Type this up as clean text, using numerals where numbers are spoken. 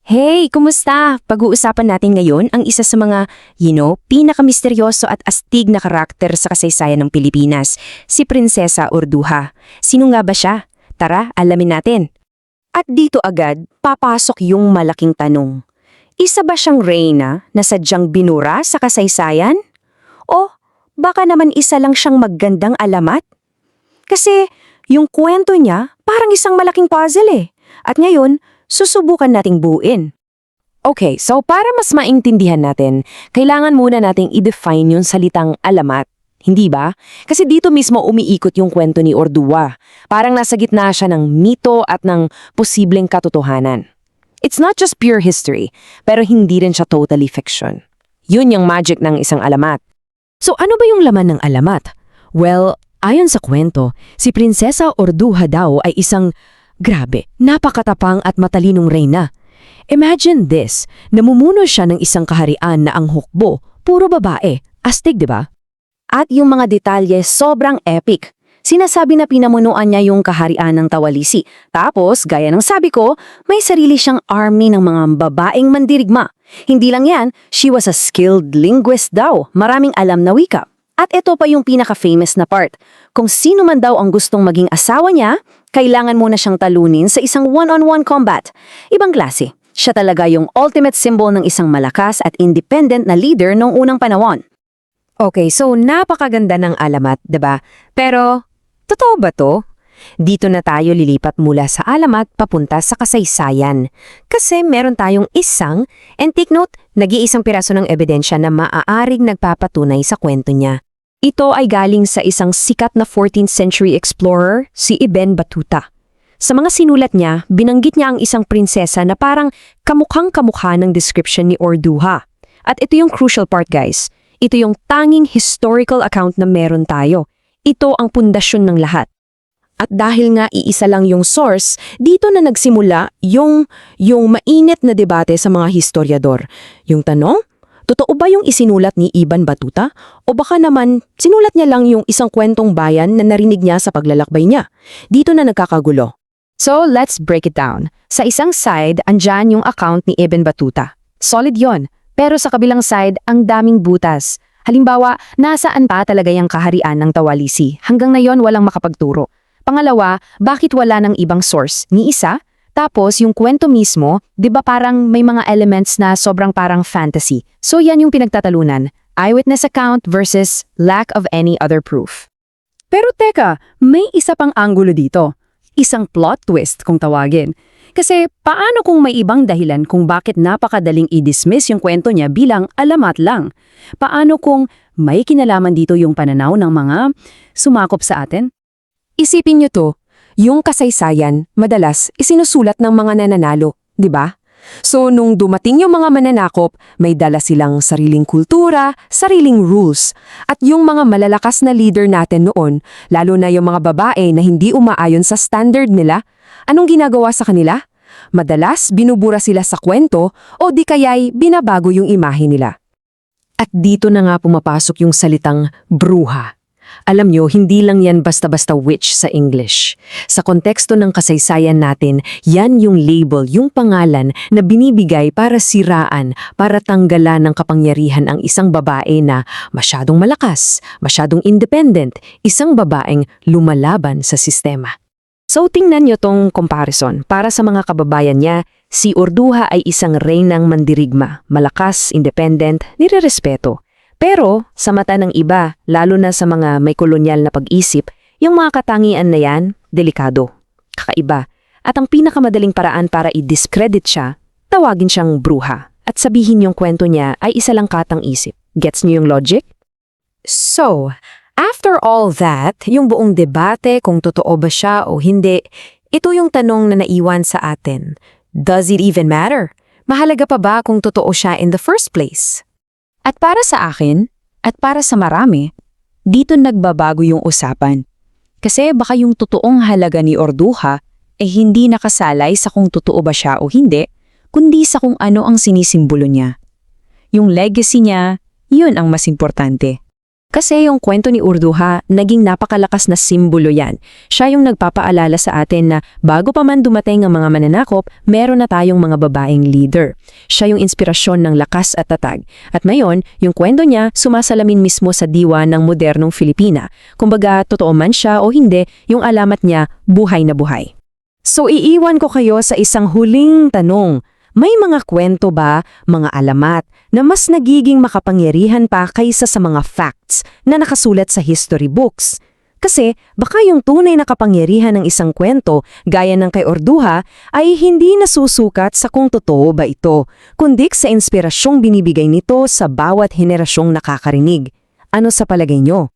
Hey, kumusta? Pag-uusapan natin ngayon ang isa sa mga, pinakamisteryoso at astig na karakter sa kasaysayan ng Pilipinas, si Prinsesa Urduha. Sino nga ba siya? Tara, alamin natin. At dito agad, papasok yung malaking tanong. Isa ba siyang reyna na sadyang binura sa kasaysayan? O baka naman isa lang siyang maggandang alamat? Kasi yung kwento niya parang isang malaking puzzle eh. At ngayon, susubukan nating buuin. Okay, so para mas maintindihan natin, kailangan muna nating i-define yung salitang alamat. Hindi ba? Kasi dito mismo umiikot yung kwento ni Ordua. Parang nasa gitna siya ng mito at ng posibleng katotohanan. It's not just pure history, pero hindi rin siya totally fiction. Yun yung magic ng isang alamat. So ano ba yung laman ng alamat? Well, ayon sa kwento, si Prinsesa Urduha daw ay isang grabe, napakatapang at matalinong reyna. Imagine this, namumuno siya ng isang kaharian na ang hukbo, puro babae. Astig, di ba? At yung mga detalye sobrang epic. Sinasabi na pinamunuan niya yung kaharian ng Tawalisi. Tapos, gaya ng sabi ko, may sarili siyang army ng mga babaeng mandirigma. Hindi lang yan, she was a skilled linguist daw, maraming alam na wika. At ito pa yung pinaka-famous na part. Kung sino man daw ang gustong maging asawa niya, kailangan mo na siyang talunin sa isang one-on-one combat. Ibang klase. Siya talaga yung ultimate symbol ng isang malakas at independent na leader noong unang panahon. Okay, so napakaganda ng alamat, 'di ba? Pero, totoo ba to? Dito na tayo lilipat mula sa alamat papunta sa kasaysayan. Kasi meron tayong isang, and take note, nag-iisang piraso ng ebidensya na maaaring nagpapatunay sa kwento niya. Ito ay galing sa isang sikat na 14th century explorer, si Ibn Battuta. Sa mga sinulat niya, binanggit niya ang isang prinsesa na parang kamukhang-kamukha ng description ni Urduha. At ito yung crucial part, guys. Ito yung tanging historical account na meron tayo. Ito ang pundasyon ng lahat. At dahil nga iisa lang yung source, dito na nagsimula yung mainit na debate sa mga historiador. Yung tanong, totoo ba yung isinulat ni Ibn Battuta? O baka naman, sinulat niya lang yung isang kwentong bayan na narinig niya sa paglalakbay niya? Dito na nagkakagulo. So, let's break it down. Sa isang side, andyan yung account ni Ibn Battuta. Solid yon. Pero sa kabilang side, ang daming butas. Halimbawa, nasaan pa talaga yung kaharian ng Tawalisi? Hanggang ngayon, walang makapagturo. Pangalawa, bakit wala ng ibang source? Ni isa? Tapos, yung kwento mismo, di ba parang may mga elements na sobrang parang fantasy? So, yan yung pinagtatalunan. Eyewitness account versus lack of any other proof. Pero teka, may isa pang anggulo dito. Isang plot twist kung tawagin. Kasi paano kung may ibang dahilan kung bakit napakadaling i-dismiss yung kwento niya bilang alamat lang? Paano kung may kinalaman dito yung pananaw ng mga sumakop sa atin? Isipin niyo to, yung kasaysayan, madalas isinusulat ng mga nananalo, di ba? So nung dumating yung mga mananakop, may dala silang sariling kultura, sariling rules. At yung mga malalakas na leader natin noon, lalo na yung mga babae na hindi umaayon sa standard nila, anong ginagawa sa kanila? Madalas binubura sila sa kwento o di kaya'y binabago yung imahe nila. At dito na nga pumapasok yung salitang bruha. Alam nyo, hindi lang yan basta-basta witch sa English. Sa konteksto ng kasaysayan natin, yan yung label, yung pangalan na binibigay para siraan, para tanggalan ng kapangyarihan ang isang babae na masyadong malakas, masyadong independent, isang babaeng lumalaban sa sistema. So tingnan nyo tong comparison. Para sa mga kababayan niya, si Urduha ay isang reynang mandirigma, malakas, independent, nirerespeto. Pero, sa mata ng iba, lalo na sa mga may kolonyal na pag-isip, yung mga katangian na yan, delikado, kakaiba. At ang pinakamadaling paraan para i-discredit siya, tawagin siyang bruha. At sabihin yung kwento niya ay isa lang katang isip. Gets niyo yung logic? So, after all that, yung buong debate kung totoo ba siya o hindi, ito yung tanong na naiwan sa atin. Does it even matter? Mahalaga pa ba kung totoo siya in the first place? At para sa akin, at para sa marami, dito nagbabago yung usapan. Kasi baka yung totoong halaga ni Urduha ay hindi nakasalay sa kung totoo ba siya o hindi, kundi sa kung ano ang sinisimbolo niya. Yung legacy niya, yun ang mas importante. Kasi yung kwento ni Urduha, naging napakalakas na simbolo yan. Siya yung nagpapaalala sa atin na bago pa man dumating ang mga mananakop, meron na tayong mga babaeng leader. Siya yung inspirasyon ng lakas at tatag. At ngayon, yung kwento niya sumasalamin mismo sa diwa ng modernong Filipina. Kumbaga, totoo man siya o hindi, yung alamat niya, buhay na buhay. So iiwan ko kayo sa isang huling tanong. May mga kwento ba, mga alamat, na mas nagiging makapangyarihan pa kaysa sa mga facts na nakasulat sa history books? Kasi baka yung tunay na kapangyarihan ng isang kwento, gaya ng kay Urduha, ay hindi nasusukat sa kung totoo ba ito, kundi sa inspirasyong binibigay nito sa bawat henerasyong nakakarinig. Ano sa palagay nyo?